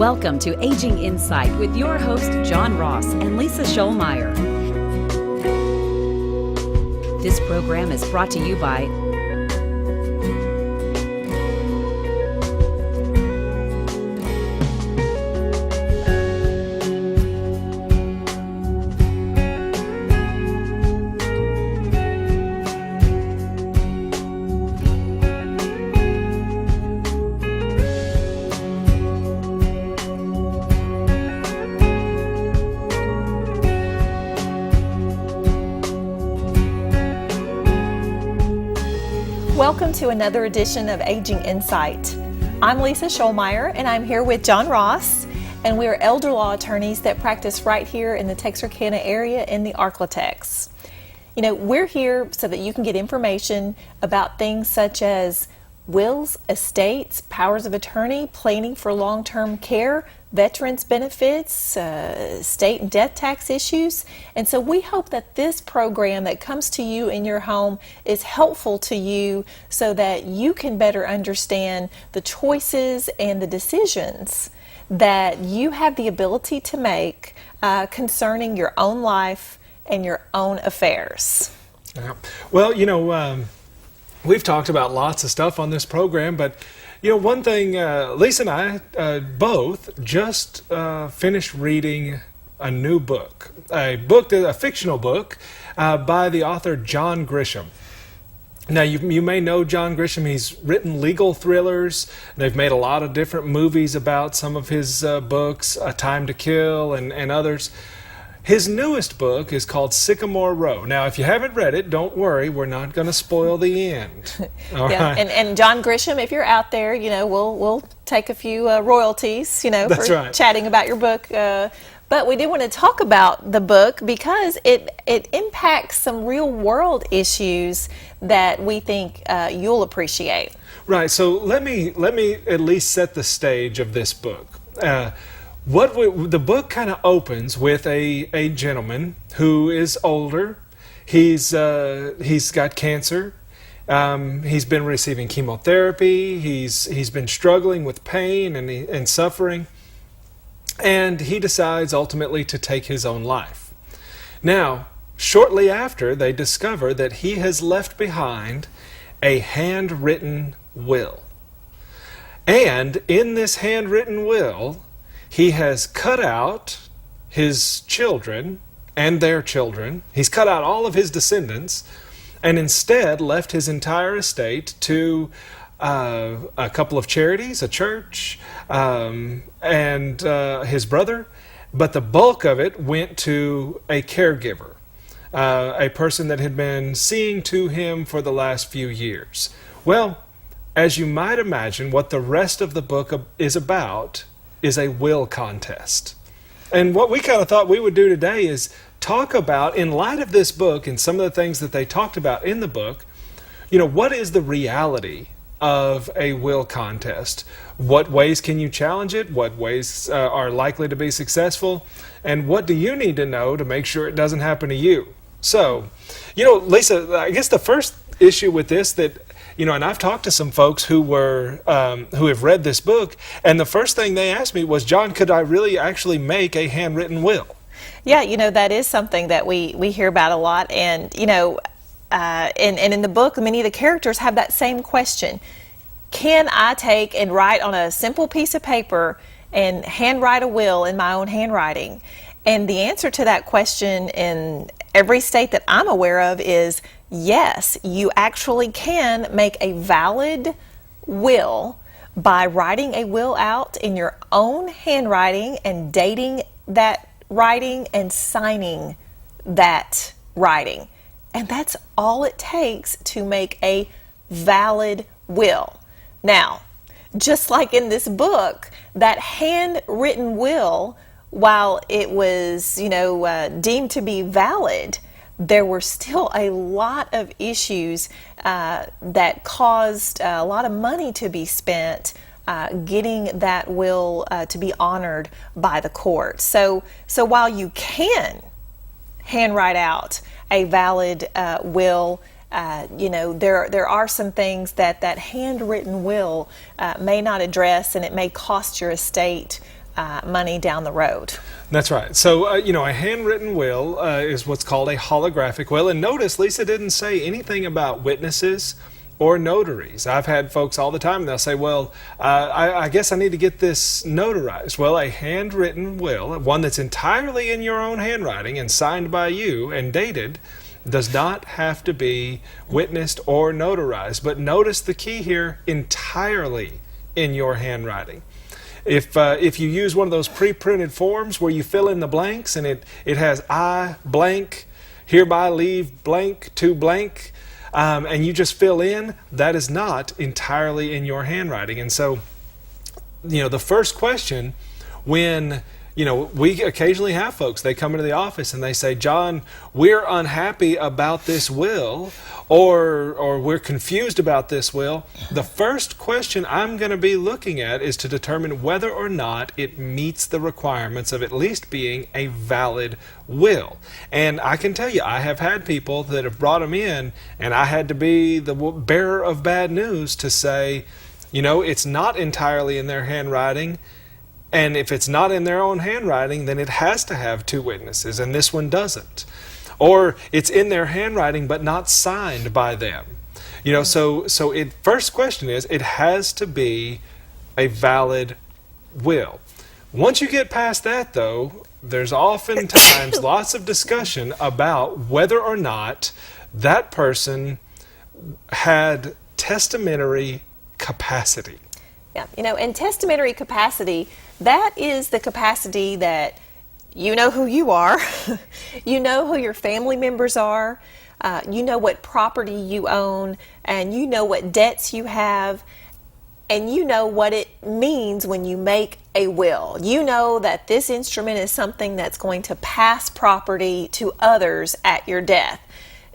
Welcome to Aging Insight with your host, John Ross and Lisa Shoalmire. This program is brought to you by Welcome to another edition of Aging Insight. I'm Lisa Shoalmire, and I'm here with John Ross, and we are elder law attorneys that practice right here in the Texarkana area in the Arklatex. You know, we're here so that you can get information about things such as wills, estates, powers of attorney, planning for long-term care, veterans benefits, state and death tax issues. And so we hope that this program that comes to you in your home is helpful to you so that you can better understand the choices and the decisions that you have the ability to make concerning your own life and your own affairs. Yeah. Well, you know, we've talked about lots of stuff on this program, but you know, one thing, Lisa and I both just finished reading a new book, a fictional book by the author John Grisham. Now, you may know John Grisham. He's written legal thrillers. They've made a lot of different movies about some of his books, A Time to Kill and others. His newest book is called Sycamore Row. Now, if you haven't read it, don't worry. We're not going to spoil the end. All right? And John Grisham, if you're out there, you know, we'll take a few royalties, you know, That's for right. chatting about your book. But we do want to talk about the book because it impacts some real world issues that we think you'll appreciate. Right. So let me at least set the stage of this book. The book kind of opens with a gentleman who is older. He's got cancer. He's been receiving chemotherapy. He's been struggling with pain and suffering, and he decides ultimately to take his own life. Now, shortly after, they discover that he has left behind a handwritten will, and in this handwritten will, he has cut out his children and their children. He's cut out all of his descendants and instead left his entire estate to a couple of charities, a church, and his brother. But the bulk of it went to a caregiver, a person that had been seeing to him for the last few years. Well, as you might imagine, what the rest of the book is about is a will contest. And what we kind of thought we would do today is talk about, in light of this book and some of the things that they talked about in the book, you know, what is the reality of a will contest? What ways can you challenge it? What ways are likely to be successful? And what do you need to know to make sure it doesn't happen to you? So, you know, Lisa, I guess the first issue with this that, you know, and I've talked to some folks who have read this book, and the first thing they asked me was, John, could I really actually make a handwritten will? Yeah, you know, that is something that we hear about a lot, and, you know, and in the book, many of the characters have that same question. Can I take and write on a simple piece of paper and handwrite a will in my own handwriting? And the answer to that question in every state that I'm aware of is yes, you actually can make a valid will by writing a will out in your own handwriting and dating that writing and signing that writing. And that's all it takes to make a valid will. Now, just like in this book, that handwritten will, while it was, you know, deemed to be valid, there were still a lot of issues that caused a lot of money to be spent getting that will to be honored by the court. So while you can handwrite out a valid will, you know, there are some things that handwritten will may not address, and it may cost your estate money down the road. That's right. So, a handwritten will is what's called a holographic will. And notice Lisa didn't say anything about witnesses or notaries. I've had folks all the time, and they'll say, well, I guess I need to get this notarized. Well, a handwritten will, one that's entirely in your own handwriting and signed by you and dated, does not have to be witnessed or notarized. But notice the key here, entirely in your handwriting. If you use one of those pre-printed forms where you fill in the blanks and it has I blank, hereby leave blank to blank, and you just fill in, that is not entirely in your handwriting. And so, the first question when, we occasionally have folks, they come into the office and they say, John, we're unhappy about this will, or we're confused about this will. The first question I'm going to be looking at is to determine whether or not it meets the requirements of at least being a valid will. And I can tell you, I have had people that have brought them in, and I had to be the bearer of bad news to say, it's not entirely in their handwriting. And if it's not in their own handwriting, then it has to have two witnesses, and this one doesn't. Or it's in their handwriting but not signed by them. So first question is, it has to be a valid will. Once you get past that, though, there's oftentimes lots of discussion about whether or not that person had testamentary capacity. Yeah, and testamentary capacity, that is the capacity that you know who you are, you know who your family members are, you know what property you own, and you know what debts you have, and you know what it means when you make a will. You know that this instrument is something that's going to pass property to others at your death.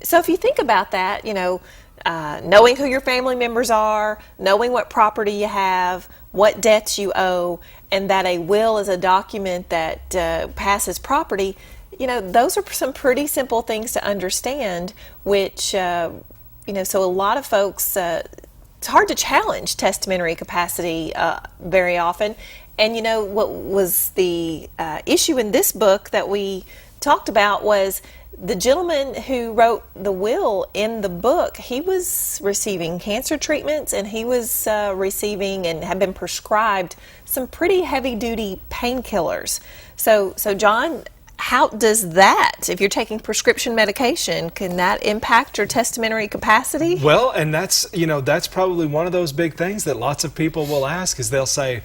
So if you think about that, knowing who your family members are, knowing what property you have, what debts you owe, and that a will is a document that passes property, those are some pretty simple things to understand, which, so a lot of folks, it's hard to challenge testamentary capacity very often. And, what was the issue in this book that we talked about was the gentleman who wrote the will in the book, he was receiving cancer treatments, and he was receiving and had been prescribed some pretty heavy-duty painkillers. So John, how does that, if you're taking prescription medication, can that impact your testamentary capacity? Well, and that's probably one of those big things that lots of people will ask is they'll say,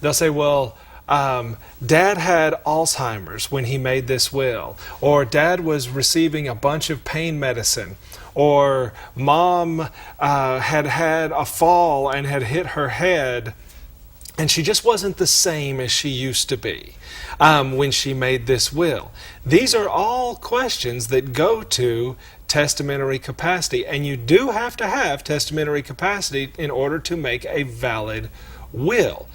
well, Dad had Alzheimer's when he made this will, or Dad was receiving a bunch of pain medicine, or Mom had a fall and had hit her head, and she just wasn't the same as she used to be when she made this will. These are all questions that go to testamentary capacity, and you do have to have testamentary capacity in order to make a valid will.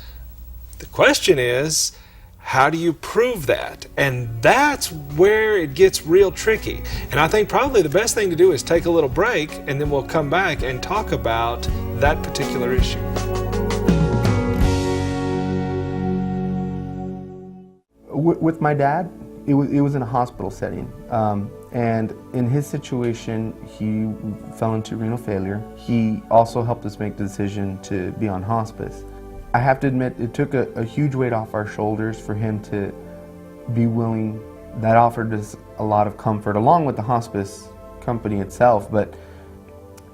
The question is, how do you prove that? And that's where it gets real tricky. And I think probably the best thing to do is take a little break, and then we'll come back and talk about that particular issue. With my dad, it was in a hospital setting. And in his situation, he fell into renal failure. He also helped us make the decision to be on hospice. I have to admit, it took a huge weight off our shoulders for him to be willing. That offered us a lot of comfort, along with the hospice company itself, but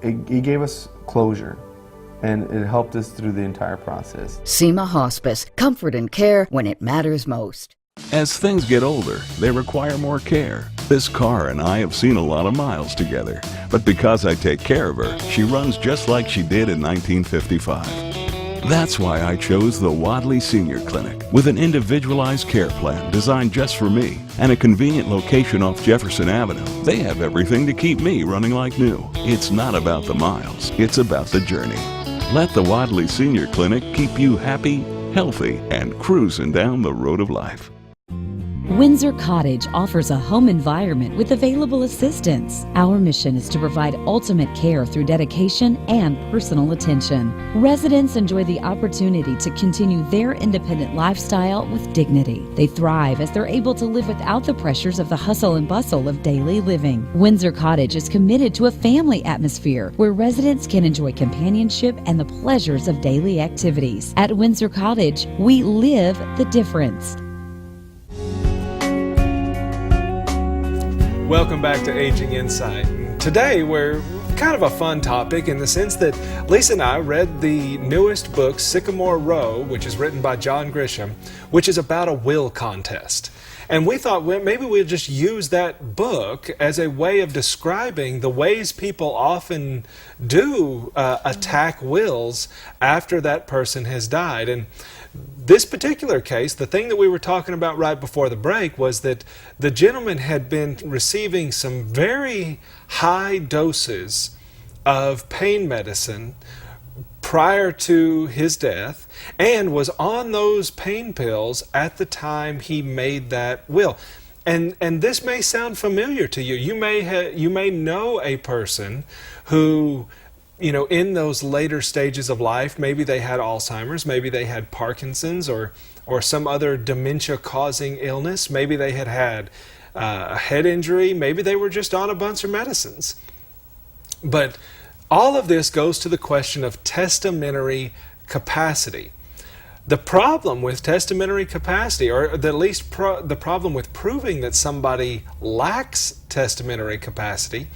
it gave us closure, and it helped us through the entire process. SEMA Hospice, comfort and care when it matters most. As things get older, they require more care. This car and I have seen a lot of miles together, but because I take care of her, she runs just like she did in 1955. That's why I chose the Wadley Senior Clinic, with an individualized care plan designed just for me and a convenient location off Jefferson Avenue. They have everything to keep me running like new. It's not about the miles, it's about the journey. Let the Wadley Senior Clinic keep you happy, healthy, and cruising down the road of life. Windsor Cottage offers a home environment with available assistance. Our mission is to provide ultimate care through dedication and personal attention. Residents enjoy the opportunity to continue their independent lifestyle with dignity. They thrive as they're able to live without the pressures of the hustle and bustle of daily living. Windsor Cottage is committed to a family atmosphere where residents can enjoy companionship and the pleasures of daily activities. At Windsor Cottage, we live the difference. Welcome back to Aging Insight. Today we're kind of a fun topic in the sense that Lisa and I read the newest book, Sycamore Row, which is written by John Grisham, which is about a will contest. And we thought, well, maybe we'll just use that book as a way of describing the ways people often do attack wills after that person has died. And this particular case, the thing that we were talking about right before the break was that the gentleman had been receiving some very high doses of pain medicine prior to his death and was on those pain pills at the time he made that will. And this may sound familiar to you. You may know a person who, you know, in those later stages of life, maybe they had Alzheimer's, maybe they had Parkinson's or some other dementia-causing illness, maybe they had a head injury, maybe they were just on a bunch of medicines. But all of this goes to the question of testamentary capacity. The problem with testamentary capacity, or at least the problem with proving that somebody lacks testamentary capacity,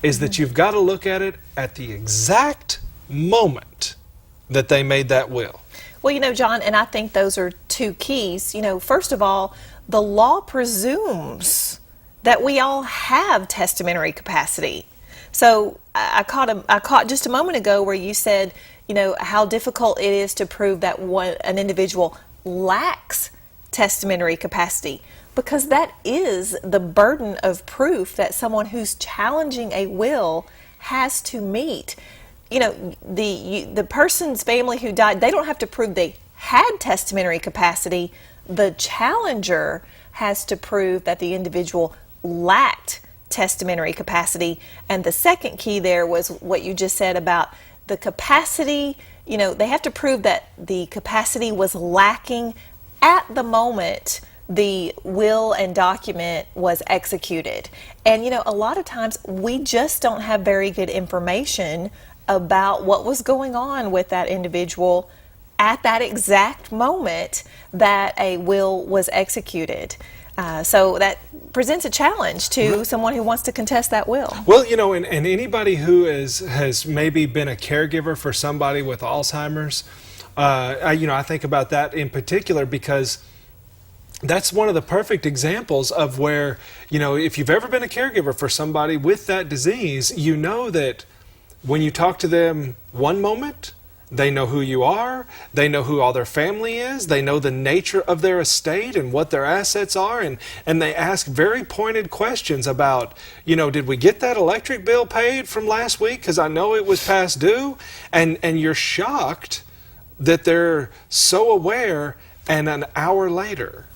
is that you've got to look at it at the exact moment that they made that will. Well, you know, John, and I think those are two keys. You know, first of all, the law presumes that we all have testamentary capacity. So I caught just a moment ago where you said, you know, how difficult it is to prove that an individual lacks testamentary capacity, because that is the burden of proof that someone who's challenging a will has to meet. You know, the person's family who died, they don't have to prove they had testamentary capacity. The challenger has to prove that the individual lacked testamentary capacity. And the second key there was what you just said about the capacity. You know, they have to prove that the capacity was lacking at the moment the will and document was executed. And you know, a lot of times we just don't have very good information about what was going on with that individual at that exact moment that a will was executed. So that presents a challenge to someone who wants to contest that will. Well, you know, and anybody who has maybe been a caregiver for somebody with Alzheimer's, I think about that in particular because that's one of the perfect examples of where, you know, if you've ever been a caregiver for somebody with that disease, you know that when you talk to them one moment, they know who you are, they know who all their family is, they know the nature of their estate and what their assets are, and they ask very pointed questions about, you know, did we get that electric bill paid from last week? Because I know it was past due. And you're shocked that they're so aware, and an hour later,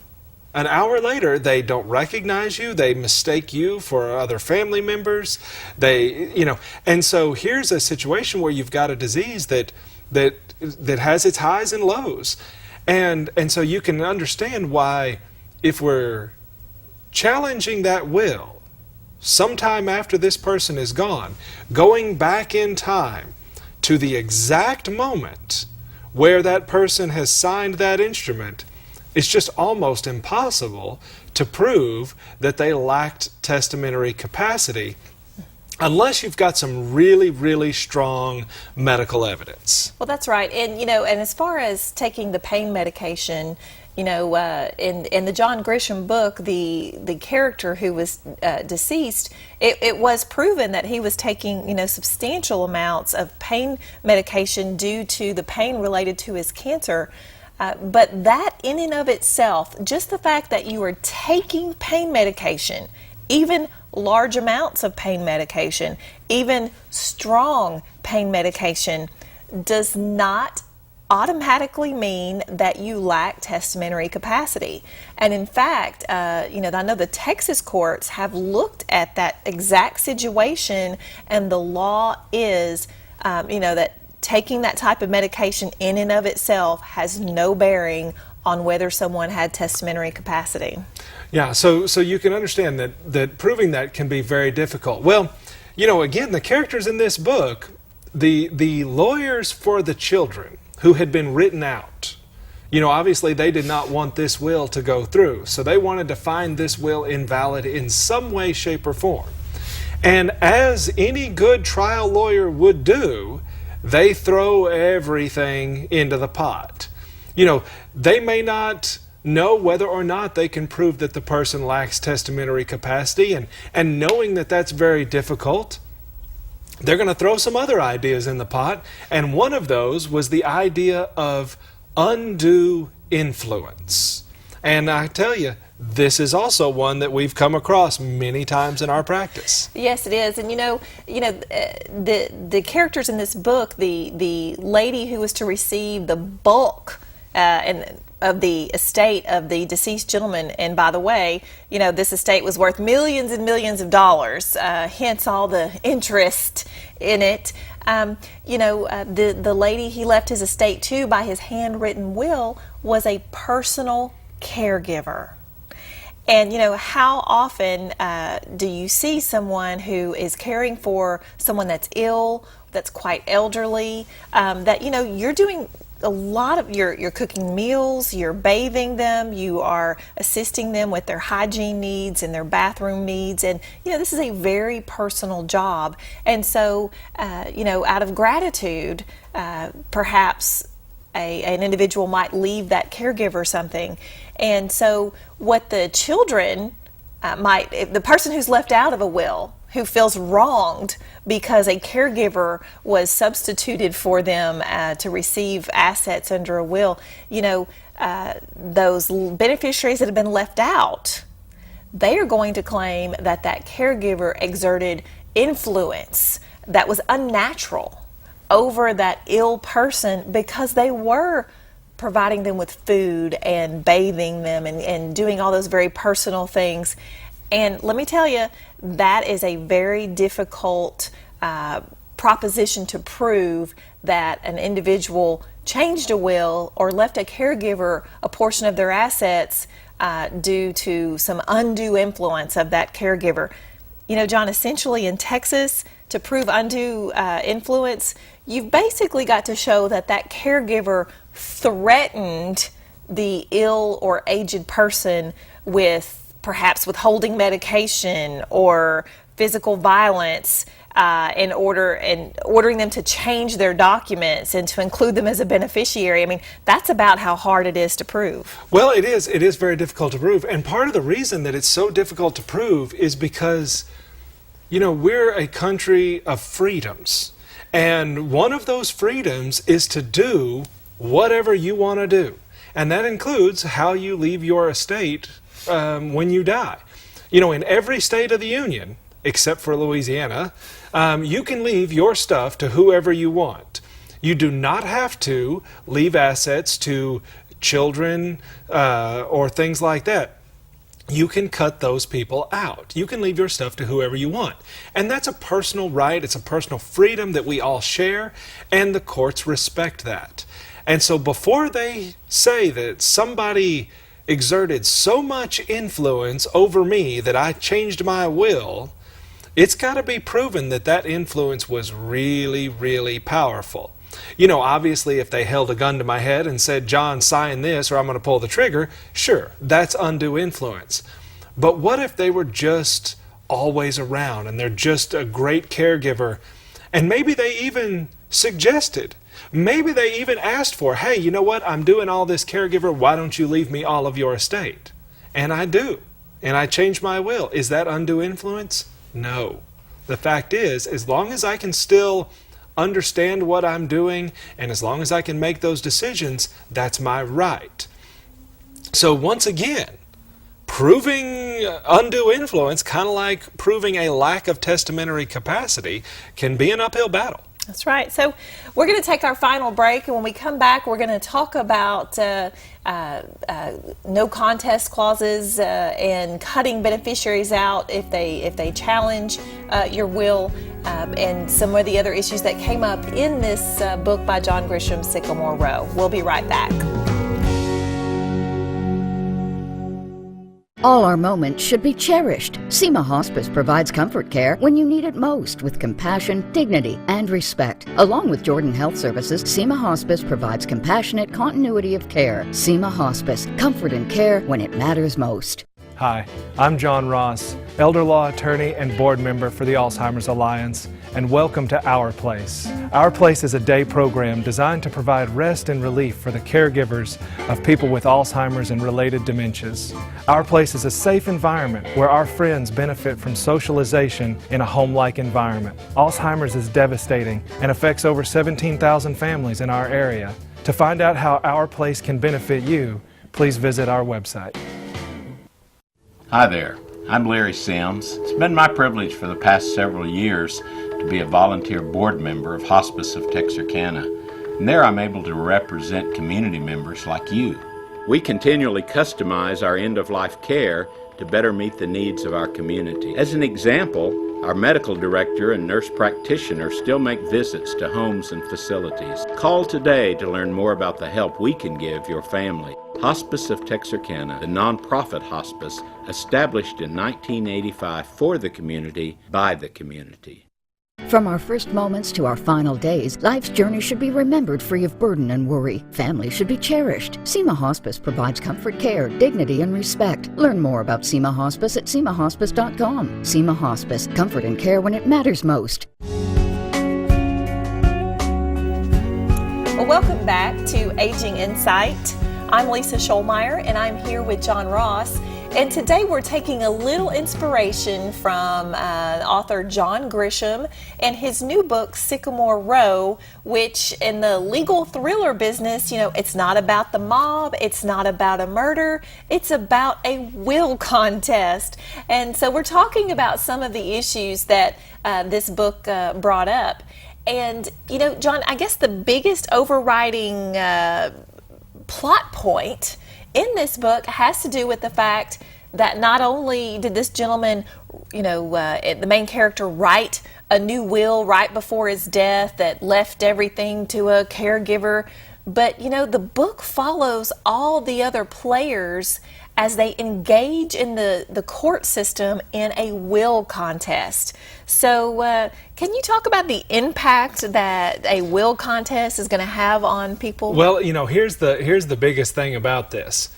they don't recognize you. They mistake you for other family members. And so here's a situation where you've got a disease that has its highs and lows. And so you can understand why, if we're challenging that will sometime after this person is gone, going back in time to the exact moment where that person has signed that instrument, it's just almost impossible to prove that they lacked testamentary capacity unless you've got some really, really strong medical evidence. Well, that's right. And, you know, and as far as taking the pain medication, you know, in the John Grisham book, the character who was deceased, it was proven that he was taking, you know, substantial amounts of pain medication due to the pain related to his cancer. But that in and of itself, just the fact that you are taking pain medication, even large amounts of pain medication, even strong pain medication, does not automatically mean that you lack testamentary capacity. And in fact, I know the Texas courts have looked at that exact situation, and the law is, that taking that type of medication in and of itself has no bearing on whether someone had testamentary capacity. Yeah, so you can understand that proving that can be very difficult. Well, again, the characters in this book, the lawyers for the children who had been written out, obviously they did not want this will to go through, so they wanted to find this will invalid in some way, shape, or form. And as any good trial lawyer would do, they throw everything into the pot. They may not know whether or not they can prove that the person lacks testamentary capacity, and knowing that that's very difficult, they're going to throw some other ideas in the pot, and one of those was the idea of undue influence. And I tell you, this is also one that we've come across many times in our practice. Yes, it is. And the characters in this book, the lady who was to receive the bulk of the estate of the deceased gentleman, and by the way, this estate was worth millions and millions of dollars, hence all the interest in it. The lady he left his estate to by his handwritten will was a personal caregiver. And how often do you see someone who is caring for someone that's ill, that's quite elderly, that you're doing a lot of, you're cooking meals, you're bathing them, you are assisting them with their hygiene needs and their bathroom needs, and this is a very personal job. And so out of gratitude, perhaps an individual might leave that caregiver something. And so what the children the person who's left out of a will, who feels wronged because a caregiver was substituted for them to receive assets under a will, those beneficiaries that have been left out, they are going to claim that that caregiver exerted influence that was unnatural over that ill person because they were providing them with food and bathing them and doing all those very personal things. And let me tell you, that is a very difficult proposition to prove, that an individual changed a will or left a caregiver a portion of their assets due to some undue influence of that caregiver. John, essentially in Texas, to prove undue influence, you've basically got to show that that caregiver threatened the ill or aged person with perhaps withholding medication or physical violence and ordering them to change their documents and to include them as a beneficiary. I mean, that's about how hard it is to prove. Well, it is. It is very difficult to prove. And part of the reason that it's so difficult to prove is because, we're a country of freedoms. And one of those freedoms is to do whatever you want to do. And that includes how you leave your estate when you die. In every state of the Union, except for Louisiana, you can leave your stuff to whoever you want. You do not have to leave assets to children or things like that. You can cut those people out. You can leave your stuff to whoever you want. And that's a personal right. It's a personal freedom that we all share, and the courts respect that. And so before they say that somebody exerted so much influence over me that I changed my will, it's got to be proven that that influence was really, really powerful. Obviously, if they held a gun to my head and said, John, sign this or I'm going to pull the trigger, sure, that's undue influence. But what if they were just always around and they're just a great caregiver, and maybe they even suggested, maybe they even asked for, hey, you know what, I'm doing all this caregiver, why don't you leave me all of your estate? And I do, and I change my will. Is that undue influence? No. The fact is, as long as I can still understand what I'm doing, and as long as I can make those decisions, that's my right. So once again, proving undue influence, kind of like proving a lack of testamentary capacity, can be an uphill battle. That's right. So we're going to take our final break, and when we come back, we're going to talk about no contest clauses and cutting beneficiaries out if they challenge your will, and some of the other issues that came up in this book by John Grisham, Sycamore Row. We'll be right back. All our moments should be cherished. SEMA Hospice provides comfort care when you need it most with compassion, dignity, and respect. Along with Jordan Health Services, SEMA Hospice provides compassionate continuity of care. SEMA Hospice, comfort and care when it matters most. Hi, I'm John Ross, elder law attorney and board member for the Alzheimer's Alliance, and welcome to Our Place. Our Place is a day program designed to provide rest and relief for the caregivers of people with Alzheimer's and related dementias. Our Place is a safe environment where our friends benefit from socialization in a home-like environment. Alzheimer's is devastating and affects over 17,000 families in our area. To find out how Our Place can benefit you, please visit our website. Hi there, I'm Larry Sims. It's been my privilege for the past several years to be a volunteer board member of Hospice of Texarkana, and there I'm able to represent community members like you. We continually customize our end-of-life care to better meet the needs of our community. As an example, our medical director and nurse practitioner still make visits to homes and facilities. Call today to learn more about the help we can give your family. Hospice of Texarkana, the nonprofit hospice established in 1985 for the community, by the community. From our first moments to our final days, life's journey should be remembered free of burden and worry. Families should be cherished. SEMA Hospice provides comfort care, dignity, and respect. Learn more about SEMA Hospice at semahospice.com. SEMA Hospice, comfort and care when it matters most. Well, welcome back to Aging Insight. I'm Lisa Shoalmire, and I'm here with John Ross. And today we're taking a little inspiration from author John Grisham and his new book, Sycamore Row, which in the legal thriller business, it's not about the mob, it's not about a murder, it's about a will contest. And so we're talking about some of the issues that this book brought up. And, John, I guess the biggest overriding plot point in this book has to do with the fact that not only did this gentleman, the main character, write a new will right before his death that left everything to a caregiver, but, the book follows all the other players as they engage in the court system in a will contest. So can you talk about the impact that a will contest is going to have on people? Well, here's the biggest thing about this.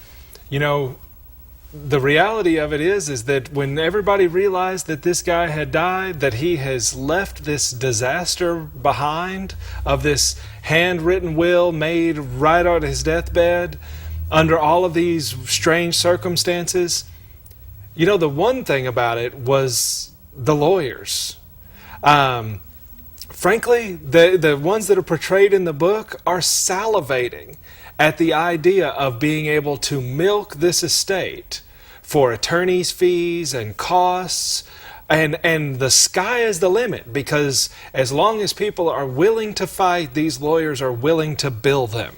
The reality of it is that when everybody realized that this guy had died, that he has left this disaster behind of this handwritten will made right on his deathbed under all of these strange circumstances, the one thing about it was the lawyers. Frankly, the ones that are portrayed in the book are salivating at the idea of being able to milk this estate for attorney's fees and costs, and the sky is the limit, because as long as people are willing to fight, these lawyers are willing to bill them.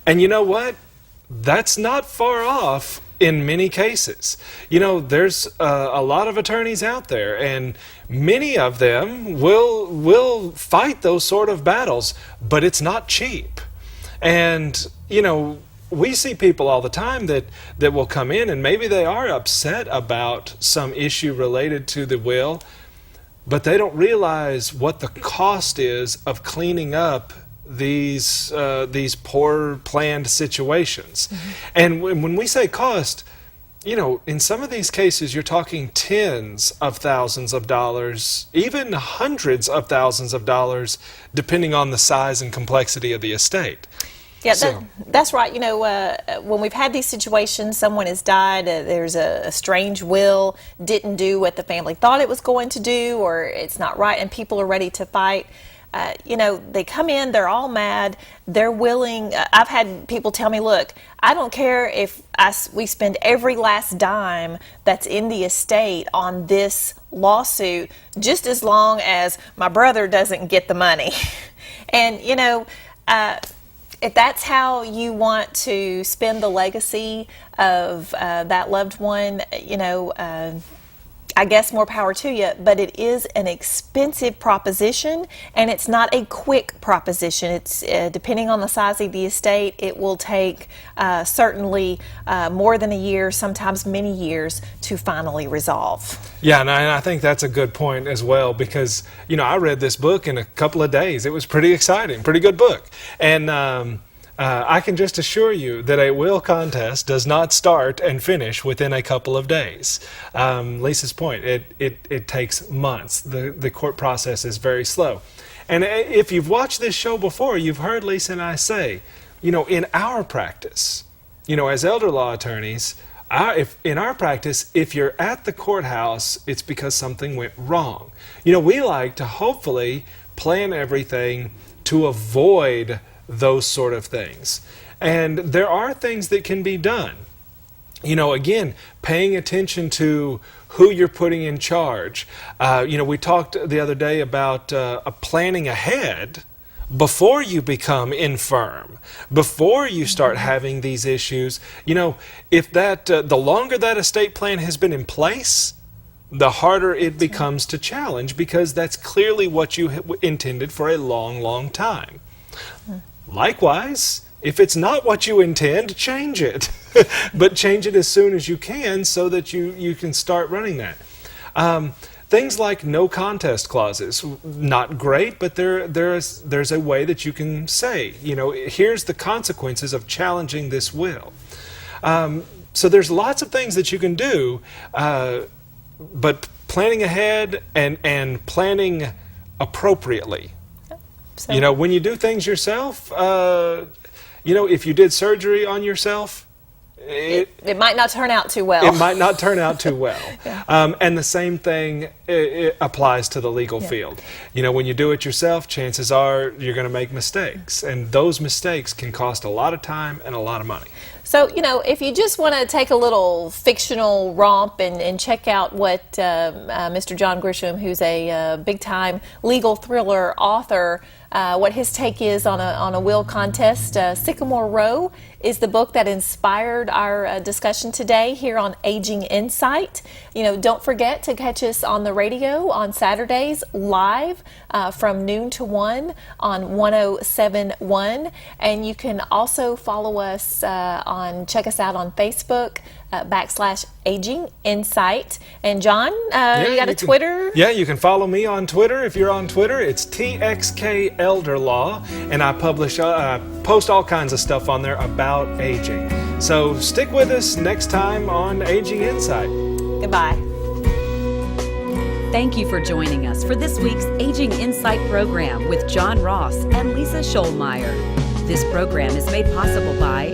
And you know what? That's not far off in many cases. There's a lot of attorneys out there, and many of them will fight those sort of battles, but it's not cheap. And, we see people all the time that will come in, and maybe they are upset about some issue related to the will, but they don't realize what the cost is of cleaning up these poor planned situations. Mm-hmm. And when we say cost, in some of these cases you're talking tens of thousands of dollars, even hundreds of thousands of dollars, depending on the size and complexity of the estate. Yeah, that's right. When we've had these situations, someone has died, there's a strange will, didn't do what the family thought it was going to do, or it's not right, and people are ready to fight. they come in, they're all mad, they're willing. I've had people tell me, look, I don't care if we spend every last dime that's in the estate on this lawsuit, just as long as my brother doesn't get the money. And, if that's how you want to spend the legacy of that loved one, I guess more power to you, but it is an expensive proposition, and it's not a quick proposition. It's depending on the size of the estate, it will take certainly more than a year, sometimes many years, to finally resolve. Yeah, and I think that's a good point as well, because I read this book in a couple of days. It was pretty exciting, pretty good book, and I can just assure you that a will contest does not start and finish within a couple of days. Lisa's point, it takes months. The court process is very slow. And if you've watched this show before, you've heard Lisa and I say, in our practice, as elder law attorneys, in our practice, if you're at the courthouse, it's because something went wrong. We like to hopefully plan everything to avoid those sort of things. And there are things that can be done. Again, paying attention to who you're putting in charge. We talked the other day about planning ahead before you become infirm, before you start having these issues. If the longer that estate plan has been in place, the harder it becomes to challenge, because that's clearly what you intended for a long, long time. Likewise, if it's not what you intend, change it. But change it as soon as you can so that you can start running that. Things like no contest clauses, not great, but there's a way that you can say, here's the consequences of challenging this will. So there's lots of things that you can do, but planning ahead and planning appropriately. So, when you do things yourself, if you did surgery on yourself, it might not turn out too well. It might not turn out too well. Yeah. And the same thing it applies to the legal field. When you do it yourself, chances are you're going to make mistakes. And those mistakes can cost a lot of time and a lot of money. So, if you just want to take a little fictional romp and check out what Mr. John Grisham, who's a big-time legal thriller author, what his take is on a will contest, Sycamore Row is the book that inspired our discussion today here on Aging Insight. Don't forget to catch us on the radio on Saturdays live from noon to 1 on 107.1, and you can also follow us check us out on Facebook /Aging Insight. And John, you got a Twitter? Yeah, you can follow me on Twitter. If you're on Twitter, it's TXK Elder Law, and I post all kinds of stuff on there about aging. So stick with us next time on Aging Insight. Goodbye. Thank you for joining us for this week's Aging Insight program with John Ross and Lisa Shoalmire. This program is made possible by